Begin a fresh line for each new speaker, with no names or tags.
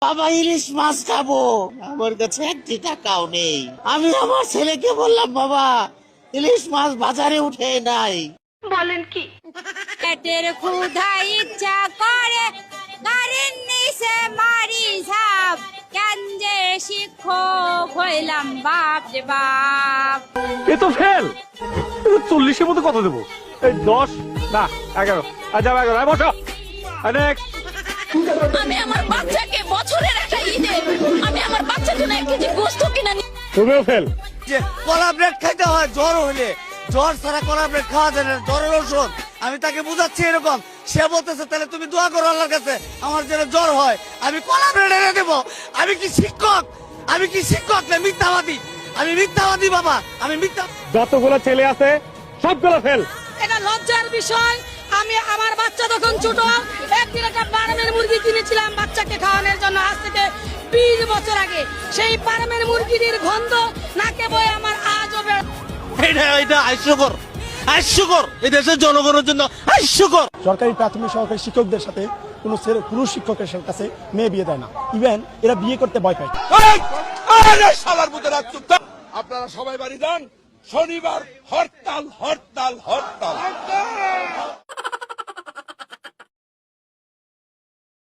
বাবা ইলিশ মাছ খাবো, আমার কাছে 1 টাকাও নেই। আমি আমার ছেলেকে বললাম, বাবা ইলিশ মাছ বাজারে উঠে নাই।
বলেন কি?
পেটের ক্ষুধা ইচ্ছা করে গাড়ির নিচে মারি ঝাপ, কেন যে শিক্ষক হইলাম বাপ রে বাপ।
এ তো ফেল। 40-এর মধ্যে কত দেবো? 10 না 11। আচ্ছা 11 বসো। নেক্সট।
আমি আমার বাচ্চাকে বছরের একটা ঈদে আমি আমার বাচ্চার জন্য 1 কেজি গোশত কিনে নিই।
তুমিও ফেল।
যে কলা ব্রেড খাইতে হয় জ্বর হইলে, জ্বর ছাড়া কলা ব্রেড খাওয়া যায় না, জ্বরের ওষুধ। আমি তাকে বুঝাচ্ছি এরকম, সে বলতেছে তাহলে তুমি দোয়া করো আল্লাহর কাছে আমার যেন জ্বর হয়, আমি কলা ব্রেড এনে দেবো। আমি কি শিক্ষক? আমি কি শিক্ষক না মিথ্যাবাদী? আমি মিথ্যাবাদী বাবা, আমি মিথ্যা।
যতগুলো ছেলে আছে সবগুলো ফেল।
এটা লজ্জার বিষয়। আমি আমার বাচ্চা তখন ছোট, একদিন একটা ফার্মের মুরগি কিনেছিলাম বাচ্চাকে খাওয়ানোর জন্য, আজ থেকে 20 বছর আগে। সেই ফার্মের মুরগির গন্ধ নাকে বয়ে আমার আজও
এটা হাস্যকর, হাস্যকর। এই দেশের জনগণের জন্য হাস্যকর।
সরকারি প্রাথমিক সহকারী শিক্ষকদের সাথে কোনো পুরুষ শিক্ষকের কাছে মেয়ে বিয়ে দেয় না, ইভেন এরা বিয়ে করতে ভয় পায়।
আপনারা সবাই বাড়ি যান, শনিবার হরতাল হরতাল হরতাল।